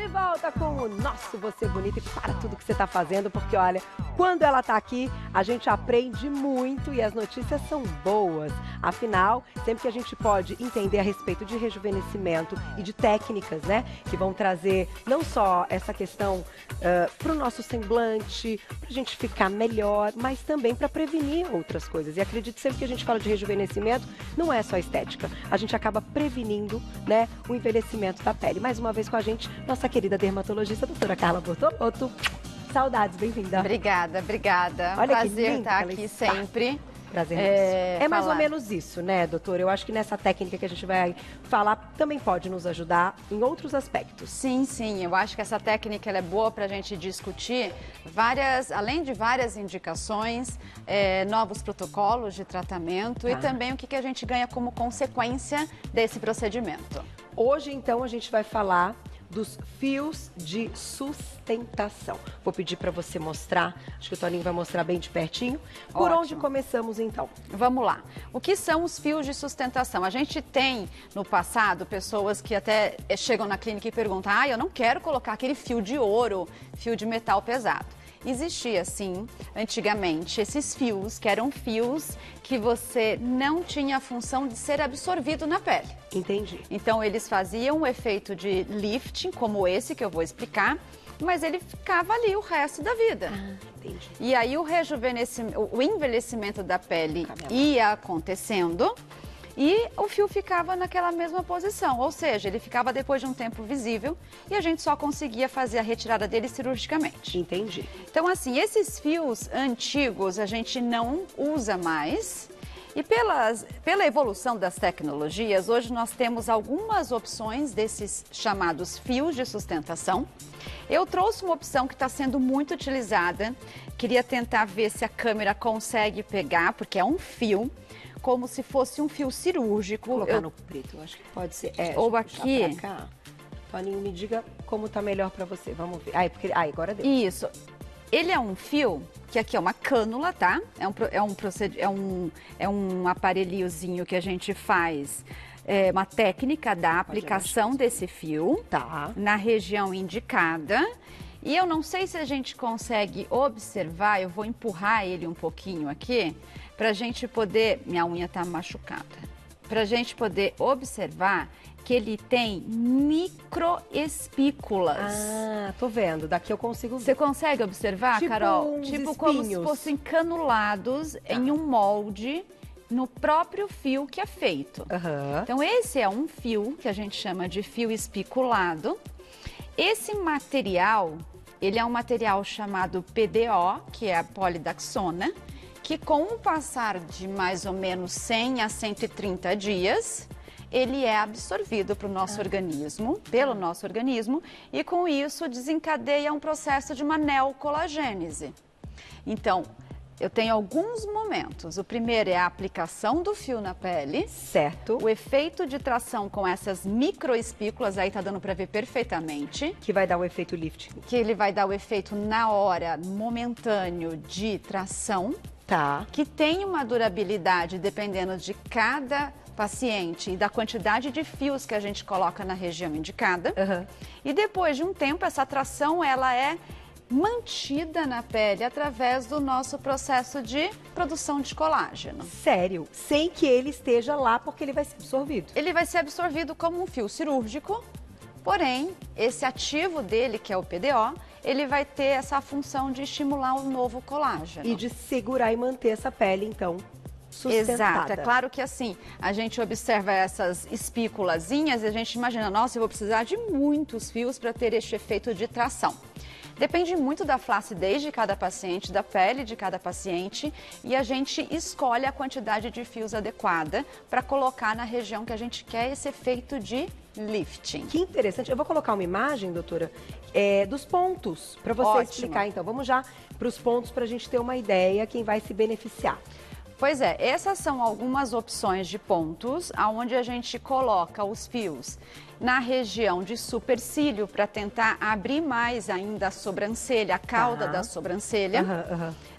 volta com o nosso Você Bonita e para tudo que você está fazendo, porque olha, quando ela está aqui, a gente aprende muito e as notícias são boas. Afinal, sempre que a gente pode entender a respeito de rejuvenescimento e de técnicas, né, que vão trazer não só essa questão para o nosso semblante, para a gente ficar melhor, mas também para prevenir outras coisas. E acredito sempre que a gente fala de rejuvenescimento, não é só estética, a gente acaba prevenindo, né, o envelhecimento da pele. Mais uma vez com a gente, nossa querida dermatologista, doutora Carla Bortolotto. Saudades, bem-vinda. Obrigada, obrigada. Olha, prazer estar aqui sempre. Prazer nosso. É mais ou menos isso, né, doutora? Eu acho que nessa técnica que a gente vai falar também pode nos ajudar em outros aspectos. Sim, sim. Eu acho que essa técnica ela é boa para a gente discutir além de várias indicações, novos protocolos de tratamento e também o que a gente ganha como consequência desse procedimento. Hoje, então, a gente vai falar dos fios de sustentação. Vou pedir para você mostrar, acho que o Toninho vai mostrar bem de pertinho. Por onde começamos, então? Vamos lá. O que são os fios de sustentação? A gente tem, no passado, pessoas que até chegam na clínica e perguntam: eu não quero colocar aquele fio de ouro, fio de metal pesado. Existia, sim, antigamente, esses fios, que eram fios que você não tinha a função de ser absorvido na pele. Entendi. Então, eles faziam o efeito de lifting, como esse que eu vou explicar, mas ele ficava ali o resto da vida. Entendi. E aí, o envelhecimento da pele ia acontecendo e o fio ficava naquela mesma posição, ou seja, ele ficava depois de um tempo visível e a gente só conseguia fazer a retirada dele cirurgicamente. Entendi. Então, assim, esses fios antigos a gente não usa mais. E pela evolução das tecnologias, hoje nós temos algumas opções desses chamados fios de sustentação. Eu trouxe uma opção que está sendo muito utilizada, queria tentar ver se a câmera consegue pegar, porque é um fio, como se fosse um fio cirúrgico. Vou colocar no preto, eu acho que pode ser. Ou aqui. Pra cá. Toninho, me diga como tá melhor para você. Vamos ver. Agora deu. Isso. Ele é um fio, que aqui é uma cânula, tá? É um aparelhozinho que a gente faz, uma técnica da aplicação desse fio, na região indicada. E eu não sei se a gente consegue observar, eu vou empurrar ele um pouquinho aqui, pra gente poder, minha unha tá machucada, pra gente poder observar que ele tem microespículas. Ah, tô vendo. Daqui eu consigo ver. Você consegue observar, tipo Carol? Tipo como se fossem canulados em um molde no próprio fio que é feito. Então, esse é um fio que a gente chama de fio espiculado. Esse material, ele é um material chamado PDO, que é a polidaxona, que com o passar de mais ou menos 100 a 130 dias, ele é absorvido para o nosso organismo, pelo nosso organismo, e com isso desencadeia um processo de uma neocolagênese. Então, eu tenho alguns momentos. O primeiro é a aplicação do fio na pele. Certo. O efeito de tração com essas microespículas, aí tá dando para ver perfeitamente. Que vai dar o efeito lifting. Que ele vai dar o efeito na hora, momentâneo de tração. Tá. Que tem uma durabilidade dependendo de cada paciente e da quantidade de fios que a gente coloca na região indicada. E depois de um tempo, essa tração, ela é mantida na pele através do nosso processo de produção de colágeno. Sério? Sem que ele esteja lá, porque ele vai ser absorvido? Ele vai ser absorvido como um fio cirúrgico, porém, esse ativo dele, que é o PDO, ele vai ter essa função de estimular um novo colágeno. E de segurar e manter essa pele, então, sustentada. Exato. É claro que assim, a gente observa essas espículazinhas e a gente imagina, nossa, eu vou precisar de muitos fios para ter este efeito de tração. Depende muito da flacidez de cada paciente, da pele de cada paciente, e a gente escolhe a quantidade de fios adequada para colocar na região que a gente quer esse efeito de lifting. Que interessante. Eu vou colocar uma imagem, doutora, dos pontos, para você explicar. Então, vamos já para os pontos para a gente ter uma ideia quem vai se beneficiar. Pois é, essas são algumas opções de pontos onde a gente coloca os fios na região de supercílio para tentar abrir mais ainda a sobrancelha, a cauda da sobrancelha.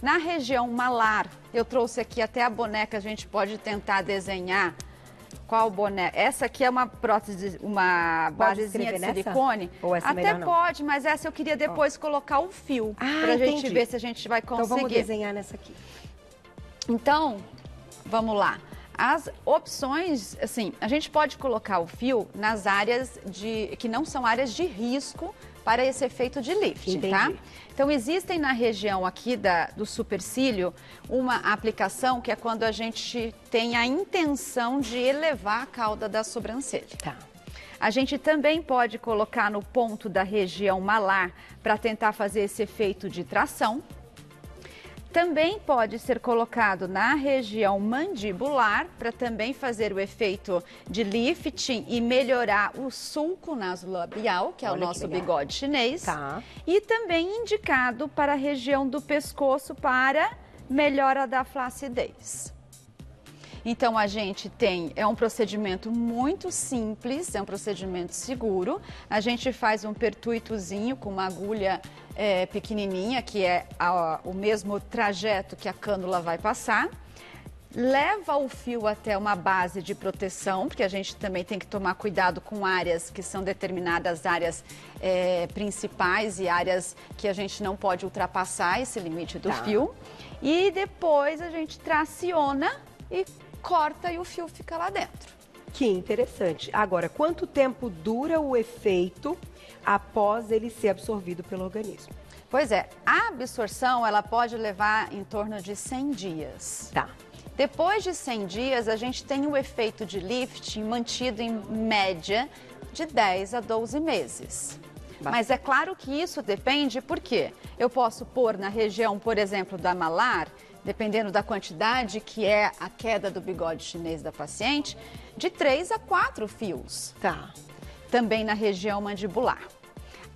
Na região malar, eu trouxe aqui até a boneca, a gente pode tentar desenhar Qual boné? Essa aqui é uma prótese, uma basezinha de silicone. Ou essa até pode, mas essa eu queria depois colocar o fio. Pra gente ver se a gente vai conseguir. Então vamos desenhar nessa aqui. Então, vamos lá. As opções, assim, a gente pode colocar o fio nas áreas que não são áreas de risco para esse efeito de lifting, tá? Então, existem na região aqui do supercílio uma aplicação que é quando a gente tem a intenção de elevar a cauda da sobrancelha. Tá. A gente também pode colocar no ponto da região malar para tentar fazer esse efeito de tração. Também pode ser colocado na região mandibular para também fazer o efeito de lifting e melhorar o sulco nasolabial, que é o nosso bigode chinês. Tá. E também indicado para a região do pescoço para melhora da flacidez. Então, a gente é um procedimento muito simples, é um procedimento seguro. A gente faz um pertuitozinho com uma agulha pequenininha, que é o mesmo trajeto que a cânula vai passar. Leva o fio até uma base de proteção, porque a gente também tem que tomar cuidado com áreas que são determinadas áreas principais e áreas que a gente não pode ultrapassar esse limite do fio. E depois a gente traciona e corta e o fio fica lá dentro. Que interessante. Agora, quanto tempo dura o efeito após ele ser absorvido pelo organismo? Pois é, a absorção ela pode levar em torno de 100 dias. Tá. Depois de 100 dias, a gente tem o efeito de lifting mantido em média de 10 a 12 meses. Mas é claro que isso depende, porque eu posso pôr na região, por exemplo, da malar, dependendo da quantidade que é a queda do bigode chinês da paciente, de 3 a 4 fios. Tá. Também na região mandibular.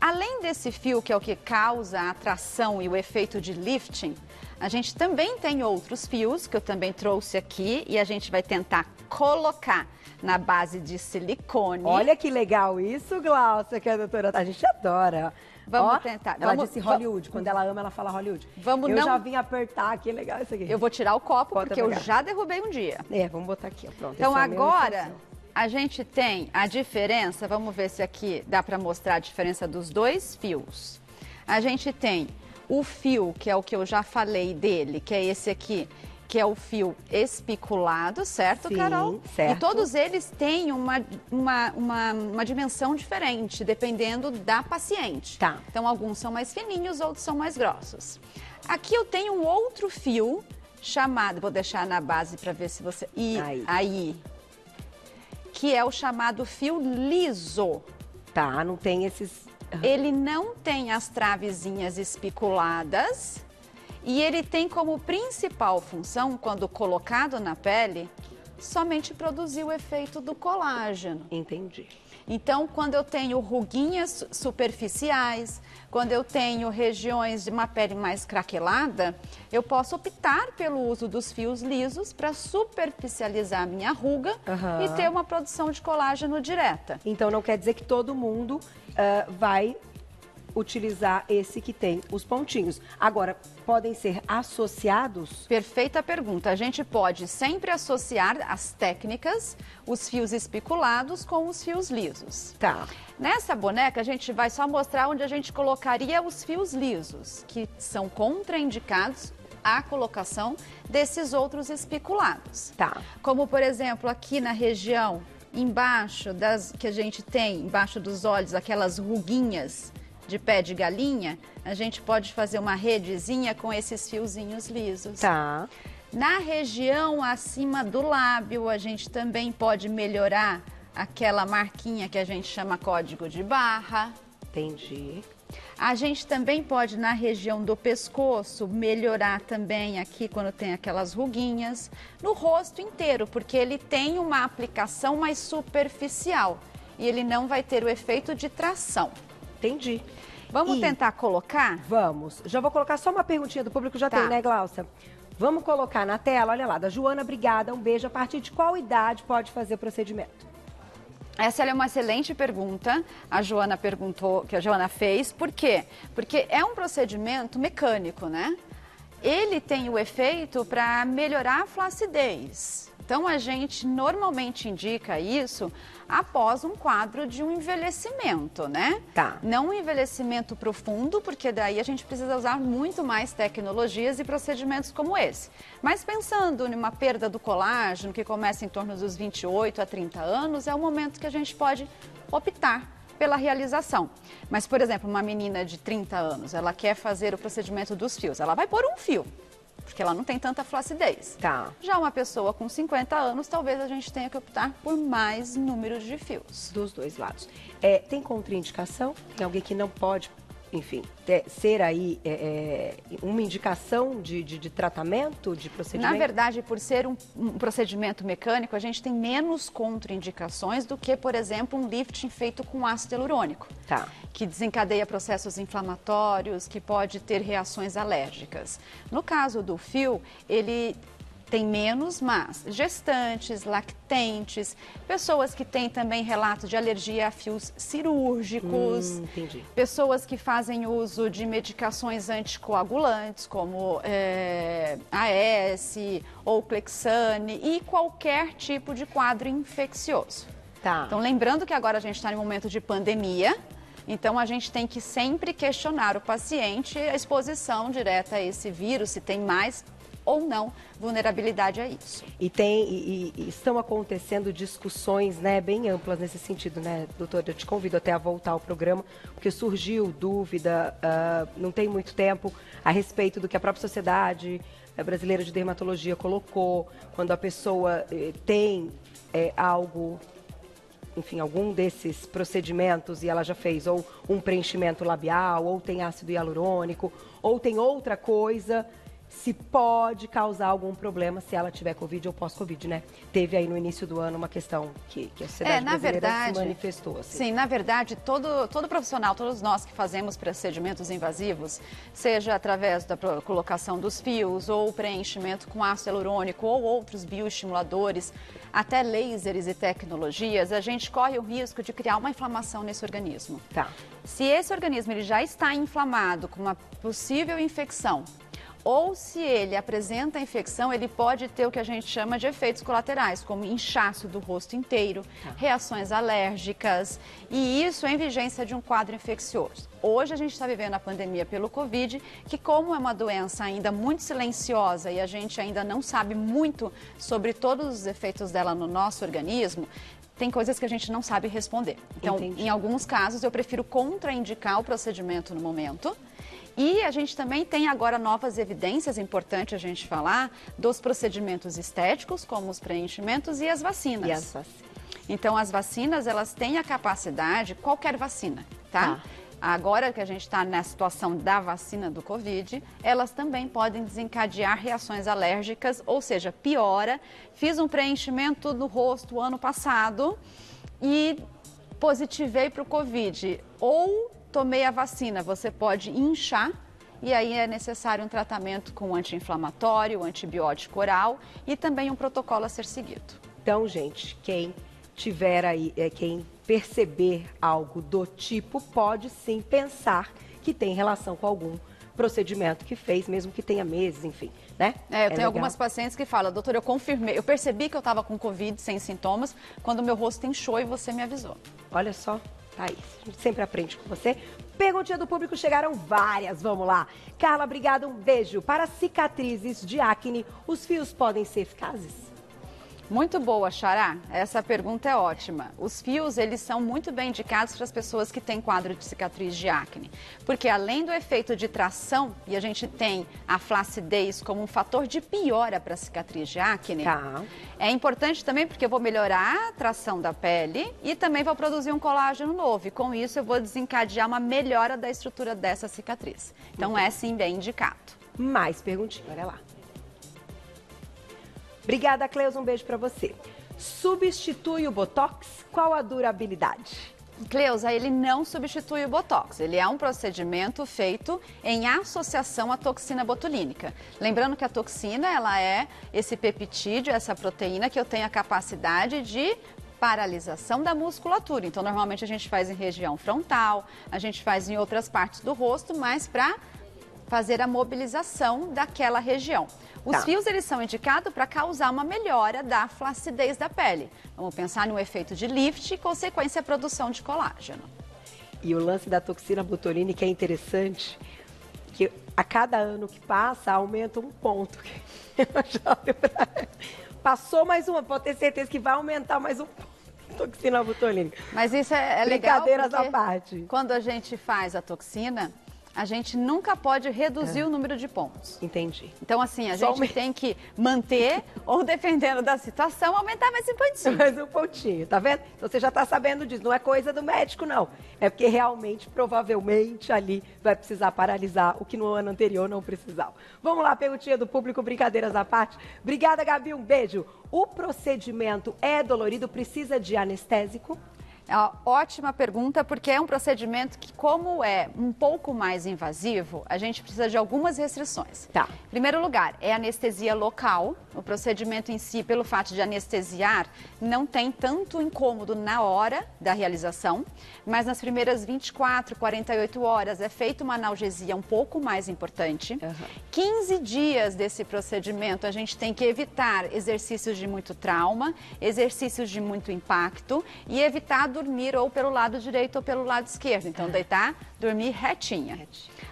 Além desse fio, que é o que causa a atração e o efeito de lifting, a gente também tem outros fios, que eu também trouxe aqui, e a gente vai tentar colocar na base de silicone. Olha que legal isso, Glaucia, que a doutora... A gente adora. Vamos tentar. Ela disse Hollywood. Quando ela ama, ela fala Hollywood. Eu já vim apertar aqui, legal isso aqui. Eu vou tirar o copo, porque eu já derrubei um dia. Vamos botar aqui, ó, pronto. Então agora, a gente tem a diferença, vamos ver se aqui dá para mostrar a diferença dos dois fios. A gente tem o fio, que é o que eu já falei dele, que é esse aqui, que é o fio espiculado, certo, Sim, Carol? certo. E todos eles têm uma dimensão diferente, dependendo da paciente. Tá. Então, alguns são mais fininhos, outros são mais grossos. Aqui eu tenho um outro fio chamado, vou deixar na base para ver se você... Aí. Que é o chamado fio liso. Tá, não tem esses... Ele não tem as travezinhas espiculadas e ele tem como principal função, quando colocado na pele, somente produzir o efeito do colágeno. Entendi. Então, quando eu tenho ruguinhas superficiais, quando eu tenho regiões de uma pele mais craquelada, eu posso optar pelo uso dos fios lisos para superficializar a minha ruga e ter uma produção de colágeno direta. Então, não quer dizer que todo mundo vai utilizar esse que tem os pontinhos. Agora, podem ser associados? Perfeita pergunta. A gente pode sempre associar as técnicas, os fios espiculados com os fios lisos. Tá. Nessa boneca, a gente vai só mostrar onde a gente colocaria os fios lisos, que são contraindicados à colocação desses outros espiculados. Tá. Como, por exemplo, aqui na região embaixo que a gente tem, embaixo dos olhos, aquelas ruguinhas de pé de galinha, a gente pode fazer uma redezinha com esses fiozinhos lisos. Tá. Na região acima do lábio, a gente também pode melhorar aquela marquinha que a gente chama código de barra. Entendi. A gente também pode, na região do pescoço, melhorar também aqui quando tem aquelas ruguinhas. No rosto inteiro, porque ele tem uma aplicação mais superficial e ele não vai ter o efeito de tração. Entendi. Vamos tentar colocar? Vamos. Já vou colocar só uma perguntinha do público, já tem, né, Glaucia? Vamos colocar na tela, olha lá, da Joana, obrigada, um beijo. A partir de qual idade pode fazer o procedimento? Essa é uma excelente pergunta, a Joana perguntou, que a Joana fez. Por quê? Porque é um procedimento mecânico, né? Ele tem o efeito para melhorar a flacidez. Então, a gente normalmente indica isso após um quadro de um envelhecimento, né? Tá. Não um envelhecimento profundo, porque daí a gente precisa usar muito mais tecnologias e procedimentos como esse. Mas pensando numa perda do colágeno, que começa em torno dos 28 a 30 anos, é o momento que a gente pode optar pela realização. Mas, por exemplo, uma menina de 30 anos, ela quer fazer o procedimento dos fios, ela vai pôr um fio, porque ela não tem tanta flacidez. Tá. Já uma pessoa com 50 anos, talvez a gente tenha que optar por mais número de fios. Dos dois lados. Tem contraindicação? Tem alguém que não pode, enfim, ser aí uma indicação de tratamento, de procedimento? Na verdade, por ser um procedimento mecânico, a gente tem menos contraindicações do que, por exemplo, um lifting feito com ácido hialurônico. Tá. Que desencadeia processos inflamatórios, que pode ter reações alérgicas. No caso do fio, ele tem menos, mas gestantes, lactentes, pessoas que têm também relatos de alergia a fios cirúrgicos, entendi. Pessoas que fazem uso de medicações anticoagulantes, como AS ou Clexane, e qualquer tipo de quadro infeccioso. Tá. Então, lembrando que agora a gente está em um momento de pandemia, então a gente tem que sempre questionar o paciente a exposição direta a esse vírus, se tem mais ou não vulnerabilidade a isso. E estão acontecendo discussões, né, bem amplas nesse sentido, né, doutora? Eu te convido até a voltar ao programa, porque surgiu dúvida, não tem muito tempo, a respeito do que a própria Sociedade Brasileira de Dermatologia colocou, quando a pessoa tem algo, enfim, algum desses procedimentos e ela já fez ou um preenchimento labial, ou tem ácido hialurônico, ou tem outra coisa, se pode causar algum problema se ela tiver Covid ou pós-Covid, né? Teve aí no início do ano uma questão que a Sociedade Brasileira se manifestou. Assim. Sim, na verdade, todo profissional, todos nós que fazemos procedimentos invasivos, seja através da colocação dos fios ou preenchimento com ácido hialurônico ou outros bioestimuladores, até lasers e tecnologias, a gente corre o risco de criar uma inflamação nesse organismo. Tá. Se esse organismo ele já está inflamado com uma possível infecção, ou se ele apresenta infecção, ele pode ter o que a gente chama de efeitos colaterais, como inchaço do rosto inteiro, reações alérgicas, e isso em vigência de um quadro infeccioso. Hoje a gente está vivendo a pandemia pelo Covid, que como é uma doença ainda muito silenciosa e a gente ainda não sabe muito sobre todos os efeitos dela no nosso organismo, tem coisas que a gente não sabe responder. Então, em alguns casos, eu prefiro contraindicar o procedimento no momento. E a gente também tem agora novas evidências, importante a gente falar, dos procedimentos estéticos, como os preenchimentos e as vacinas. E as vacinas. Então, as vacinas, elas têm a capacidade, qualquer vacina, tá? Agora que a gente está na situação da vacina do Covid, elas também podem desencadear reações alérgicas, ou seja, piora. Fiz um preenchimento no rosto ano passado e positivei para o Covid. Ou tomei a vacina, você pode inchar e aí é necessário um tratamento com anti-inflamatório, antibiótico oral e também um protocolo a ser seguido. Então, gente, quem tiver aí, quem perceber algo do tipo, pode sim pensar que tem relação com algum procedimento que fez, mesmo que tenha meses, enfim, né? Eu tenho algumas pacientes que falam, doutora, eu confirmei, eu percebi que eu estava com Covid sem sintomas, quando o meu rosto inchou e você me avisou. Olha só. Tá aí, a gente sempre aprende com você. Perguntinha do público, chegaram várias, vamos lá. Carla, obrigada, um beijo. Para cicatrizes de acne, os fios podem ser eficazes? Muito boa, Xará. Essa pergunta é ótima. Os fios, eles são muito bem indicados para as pessoas que têm quadro de cicatriz de acne. Porque além do efeito de tração, e a gente tem a flacidez como um fator de piora para a cicatriz de acne, é importante também porque eu vou melhorar a tração da pele e também vou produzir um colágeno novo. E com isso eu vou desencadear uma melhora da estrutura dessa cicatriz. Então é sim bem indicado. Mais perguntinha, olha lá. Obrigada, Cleusa, um beijo para você. Substitui o Botox? Qual a durabilidade? Cleusa, ele não substitui o Botox. Ele é um procedimento feito em associação à toxina botulínica. Lembrando que a toxina, ela é esse peptídeo, essa proteína que eu tenho a capacidade de paralisação da musculatura. Então, normalmente a gente faz em região frontal, a gente faz em outras partes do rosto, mas para fazer a mobilização daquela região. Os fios, eles são indicados para causar uma melhora da flacidez da pele. Vamos pensar no efeito de lift e, consequência, a produção de colágeno. E o lance da toxina botulínica é interessante, que a cada ano que passa, aumenta um ponto. Passou mais uma, pode ter certeza que vai aumentar mais um ponto. Toxina botulínica. Mas isso é legal. Brincadeiras à parte. Quando a gente faz a toxina, a gente nunca pode reduzir o número de pontos. Entendi. Então, assim, a gente tem que manter, ou dependendo da situação, aumentar mais um pontinho. Mais um pontinho, tá vendo? Então você já tá sabendo disso. Não é coisa do médico, não. É porque realmente, provavelmente, ali vai precisar paralisar o que no ano anterior não precisava. Vamos lá, perguntinha do público, brincadeiras à parte. Obrigada, Gabi, um beijo. O procedimento é dolorido, precisa de anestésico? É uma ótima pergunta, porque é um procedimento que, como é um pouco mais invasivo, a gente precisa de algumas restrições. Tá. Em primeiro lugar, é anestesia local. O procedimento em si, pelo fato de anestesiar, não tem tanto incômodo na hora da realização, mas nas primeiras 24, 48 horas é feita uma analgesia um pouco mais importante. 15 dias desse procedimento, a gente tem que evitar exercícios de muito trauma, exercícios de muito impacto e evitar dormir ou pelo lado direito ou pelo lado esquerdo. Então, deitar, dormir retinha.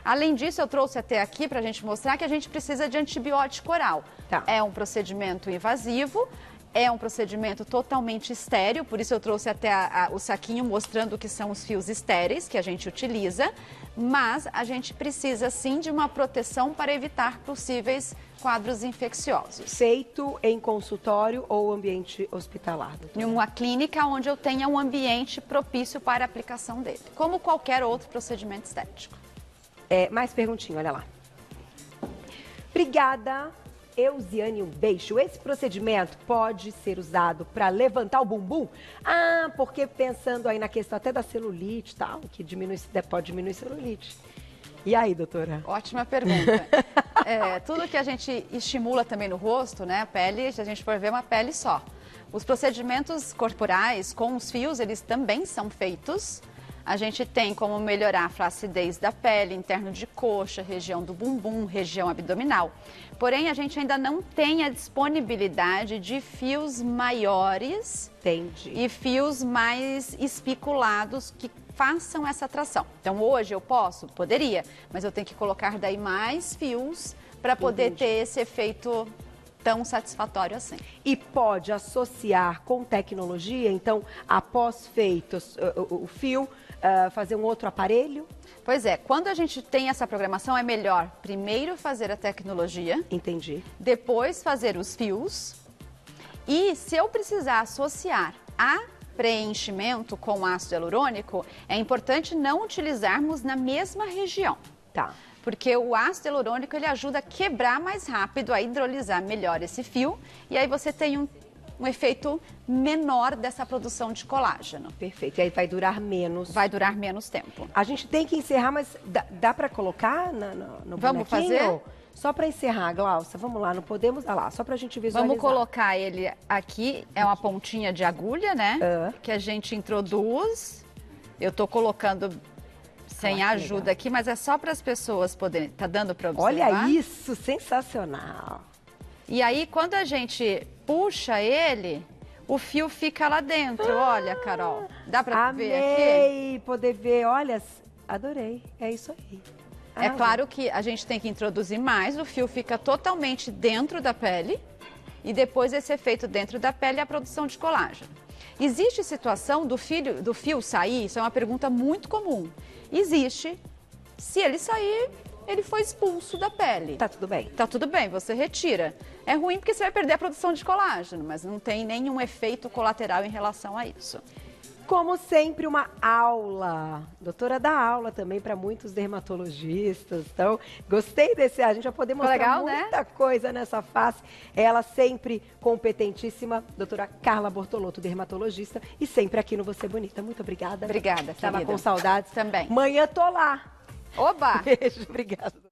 Além disso, eu trouxe até aqui para a gente mostrar que a gente precisa de antibiótico oral. Tá. É um procedimento invasivo, é um procedimento totalmente estéril, por isso eu trouxe até o saquinho mostrando o que são os fios estéreis que a gente utiliza, mas a gente precisa sim de uma proteção para evitar possíveis quadros infecciosos. Feito em consultório ou ambiente hospitalar? Em uma clínica onde eu tenha um ambiente propício para a aplicação dele, como qualquer outro procedimento estético. Mais perguntinha, olha lá. Obrigada, Eusiane, um beijo. Esse procedimento pode ser usado para levantar o bumbum? Ah, porque pensando aí na questão até da celulite e tal, que pode diminuir celulite. E aí, doutora? Ótima pergunta. Tudo que a gente estimula também no rosto, né, a pele, se a gente for ver, uma pele só. Os procedimentos corporais com os fios, eles também são feitos. A gente tem como melhorar a flacidez da pele, interno de coxa, região do bumbum, região abdominal. Porém, a gente ainda não tem a disponibilidade de fios maiores. Entendi. E fios mais espiculados que façam essa tração. Então, hoje eu poderia, mas eu tenho que colocar daí mais fios para poder ter esse efeito tão satisfatório assim. E pode associar com tecnologia, então, após feito o fio, fazer um outro aparelho? Pois é, quando a gente tem essa programação, é melhor primeiro fazer a tecnologia. Entendi. Depois fazer os fios. E se eu precisar associar a preenchimento com ácido hialurônico, é importante não utilizarmos na mesma região. Tá. Porque o ácido hialurônico, ele ajuda a quebrar mais rápido, a hidrolisar melhor esse fio, e aí você tem um efeito menor dessa produção de colágeno. Perfeito, e aí vai durar menos. Vai durar menos tempo. A gente tem que encerrar, mas dá para colocar no Vamos fazer? Só para encerrar, Glaucia, vamos lá, não podemos dar lá, só para a gente visualizar. Vamos colocar ele aqui, é uma pontinha de agulha, né? Que a gente introduz. Eu tô colocando sem ajuda aqui, mas é só para as pessoas poderem. Tá dando para observar? Olha isso, sensacional. E aí, quando a gente puxa ele, o fio fica lá dentro. Olha, Carol, dá para ver aqui? Amei poder ver, olha, adorei, é isso aí. É claro que a gente tem que introduzir mais, o fio fica totalmente dentro da pele e depois esse efeito dentro da pele é a produção de colágeno. Existe situação do fio sair? Isso é uma pergunta muito comum. Existe. Se ele sair, ele foi expulso da pele. Tá tudo bem. Tá tudo bem, você retira. É ruim porque você vai perder a produção de colágeno, mas não tem nenhum efeito colateral em relação a isso. Como sempre, uma aula. Doutora dá aula também para muitos dermatologistas. Então, gostei desse. A gente vai poder mostrar legal, muita coisa nessa face. Ela sempre competentíssima, doutora Carla Bortolotto, dermatologista, e sempre aqui no Você Bonita. Muito obrigada. Obrigada, Estava querida. com saudades. Também. Amanhã tô lá. Oba! Beijo, obrigada.